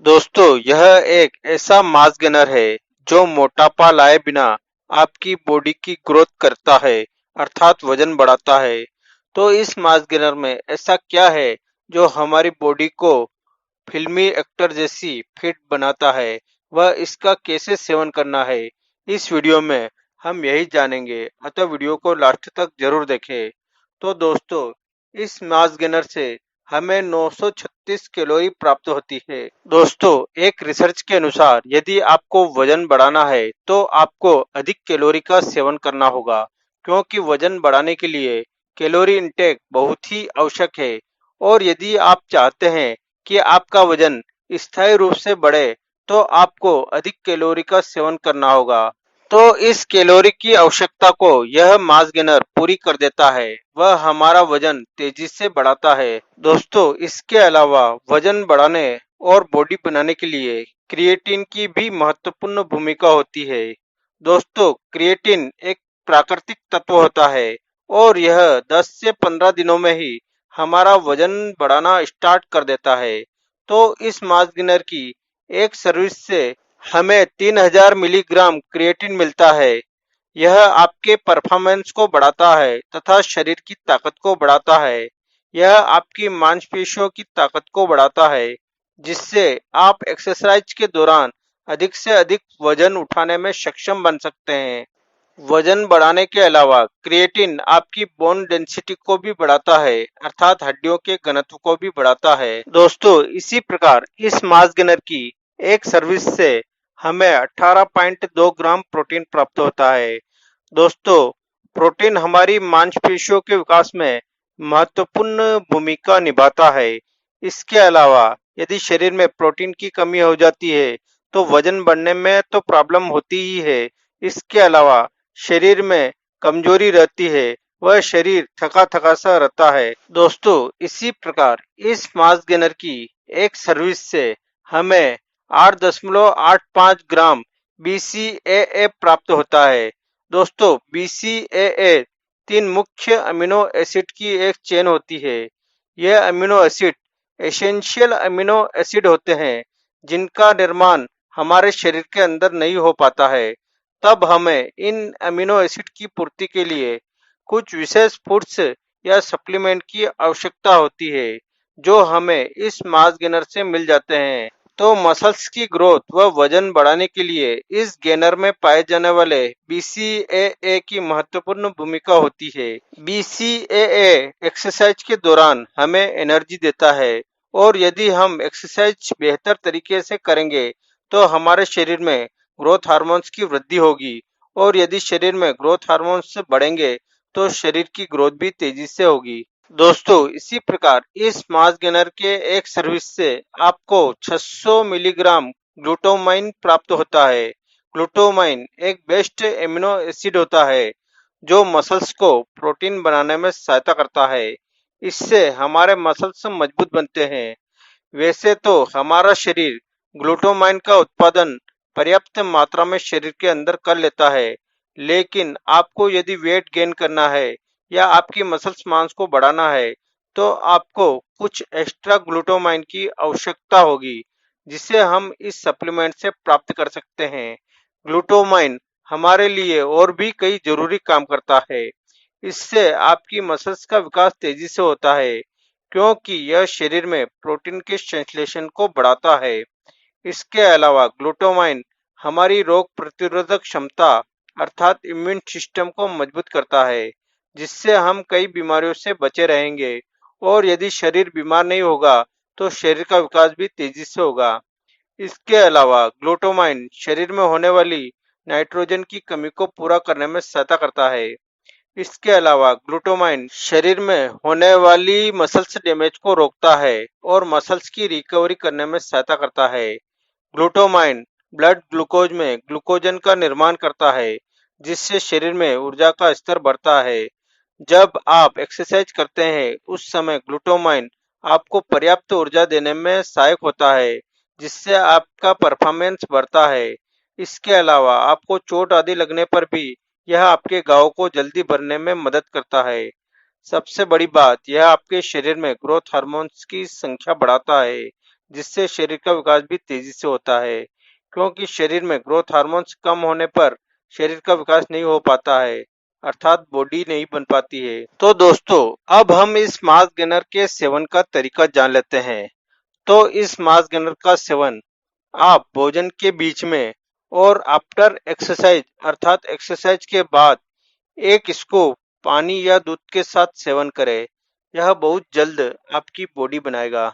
दोस्तों, यह एक ऐसा मास गेनर है जो मोटापा लाए बिना आपकी बॉडी की ग्रोथ करता है, अर्थात वजन बढ़ाता है। तो इस मास गेनर में ऐसा क्या है जो हमारी बॉडी को फिल्मी एक्टर जैसी फिट बनाता है? वह इसका कैसे सेवन करना है, इस वीडियो में हम यही जानेंगे, अतः वीडियो को लास्ट तक जरूर देखें। तो दोस्तों, इस मास गेनर से हमें 936 कैलोरी प्राप्त होती है। दोस्तों, एक रिसर्च के अनुसार यदि आपको वजन बढ़ाना है तो आपको अधिक कैलोरी का सेवन करना होगा, क्योंकि वजन बढ़ाने के लिए कैलोरी इंटेक बहुत ही आवश्यक है। और यदि आप चाहते हैं कि आपका वजन स्थायी रूप से बढ़े तो आपको अधिक कैलोरी का सेवन करना होगा। तो इस कैलोरी की आवश्यकता को यह मास गेनर पूरी कर देता है। वह हमारा वजन तेजी से बढ़ाता है। दोस्तों, इसके अलावा वजन बढ़ाने और बॉडी बनाने के लिए क्रिएटिन की भी महत्वपूर्ण भूमिका होती है। दोस्तों, क्रिएटिन एक प्राकृतिक तत्व होता है और यह 10 से 15 दिनों में ही हमारा वजन बढ़ाना स्टार्ट कर देता है। तो इस मास गेनर की एक सर्विस से हमें 3000 मिलीग्राम क्रिएटिन मिलता है। यह आपके परफॉर्मेंस को बढ़ाता है तथा शरीर की ताकत को बढ़ाता है। यह आपकी मांसपेशियों की ताकत को बढ़ाता है, जिससे आप एक्सरसाइज के दौरान अधिक से अधिक वजन उठाने में सक्षम बन सकते हैं। वजन बढ़ाने के अलावा क्रिएटिन आपकी बोन डेंसिटी को भी बढ़ाता है, अर्थात हड्डियों के घनत्व को भी बढ़ाता है। दोस्तों, इसी प्रकार इस मास गेनर की एक सर्विस से हमें 18.2 ग्राम प्रोटीन प्राप्त होता है। दोस्तों, प्रोटीन हमारी मांसपेशियों के विकास में महत्वपूर्ण भूमिका निभाता है। इसके अलावा यदि शरीर में प्रोटीन की कमी हो जाती है तो वजन बढ़ने में तो प्रॉब्लम होती ही है। इसके अलावा शरीर में कमजोरी रहती है, वह शरीर थका थका सा रहता है। दोस्तों, इसी प्रकार इस मास गेनर की एक सर्विस से हमें 8.85 ग्राम BCAA प्राप्त होता है। दोस्तों, BCAA 3 मुख्य अमीनो एसिड की एक चेन होती है। यह amino acid essential amino acid होते हैं, जिनका निर्माण हमारे शरीर के अंदर नहीं हो पाता है। तब हमें इन अमीनो एसिड की पूर्ति के लिए कुछ विशेष फूड्स या सप्लीमेंट की आवश्यकता होती है, जो हमें इस मास गेनर से मिल जाते हैं। तो मसल्स की ग्रोथ व वजन बढ़ाने के लिए इस गेनर में पाए जाने वाले BCAA की महत्वपूर्ण भूमिका होती है। BCAA एक्सरसाइज के दौरान हमें एनर्जी देता है, और यदि हम एक्सरसाइज बेहतर तरीके से करेंगे तो हमारे शरीर में ग्रोथ हार्मोन्स की वृद्धि होगी, और यदि शरीर में ग्रोथ हार्मोन्स बढ़ेंगे तो शरीर की ग्रोथ भी तेजी से होगी। दोस्तों, इसी प्रकार इस मास गेनर के एक सर्विस से आपको 600 मिलीग्राम ग्लूटामाइन प्राप्त होता है। ग्लूटामाइन एक बेस्ट एमिनो एसिड होता है जो मसल्स को प्रोटीन बनाने में सहायता करता है। इससे हमारे मसल्स मजबूत बनते हैं। वैसे तो हमारा शरीर ग्लूटामाइन का उत्पादन पर्याप्त मात्रा में शरीर के अंदर कर लेता है, लेकिन आपको यदि वेट गेन करना है या आपकी मसल्स मांस को बढ़ाना है तो आपको कुछ एक्स्ट्रा ग्लूटामाइन की आवश्यकता होगी, जिसे हम इस सप्लीमेंट से प्राप्त कर सकते हैं। ग्लूटामाइन हमारे लिए और भी कई जरूरी काम करता है। इससे आपकी मसल्स का विकास तेजी से होता है, क्योंकि यह शरीर में प्रोटीन के संश्लेषण को बढ़ाता है। इसके अलावा ग्लूटामाइन हमारी रोग प्रतिरोधक क्षमता, अर्थात इम्यून सिस्टम को मजबूत करता है, जिससे हम कई बीमारियों से बचे रहेंगे। और यदि शरीर बीमार नहीं होगा तो शरीर का विकास भी तेजी से होगा। इसके अलावा ग्लूटामाइन शरीर में होने वाली नाइट्रोजन की कमी को पूरा करने में सहायता करता है। इसके अलावा ग्लूटामाइन शरीर में होने वाली मसल्स डैमेज को रोकता है और मसल्स की रिकवरी करने में सहायता करता है। ग्लूटामाइन ब्लड ग्लूकोज में ग्लूकोजन का निर्माण करता है, जिससे शरीर में ऊर्जा का स्तर बढ़ता है। जब आप एक्सरसाइज करते हैं उस समय ग्लूटामाइन आपको पर्याप्त ऊर्जा देने में सहायक होता है, जिससे आपका परफॉर्मेंस बढ़ता है। इसके अलावा आपको चोट आदि लगने पर भी यह आपके घाव को जल्दी भरने में मदद करता है। सबसे बड़ी बात, यह आपके शरीर में ग्रोथ हार्मोन्स की संख्या बढ़ाता है, जिससे शरीर का विकास भी तेजी से होता है, क्योंकि शरीर में ग्रोथ हार्मोन्स कम होने पर शरीर का विकास नहीं हो पाता है, अर्थात बॉडी नहीं बन पाती है। तो दोस्तों, अब हम इस मास गेनर के सेवन का तरीका जान लेते हैं। तो इस मास गेनर का सेवन आप भोजन के बीच में और आफ्टर एक्सरसाइज अर्थात एक्सरसाइज के बाद एक स्कूप पानी या दूध के साथ सेवन करें। यह बहुत जल्द आपकी बॉडी बनाएगा।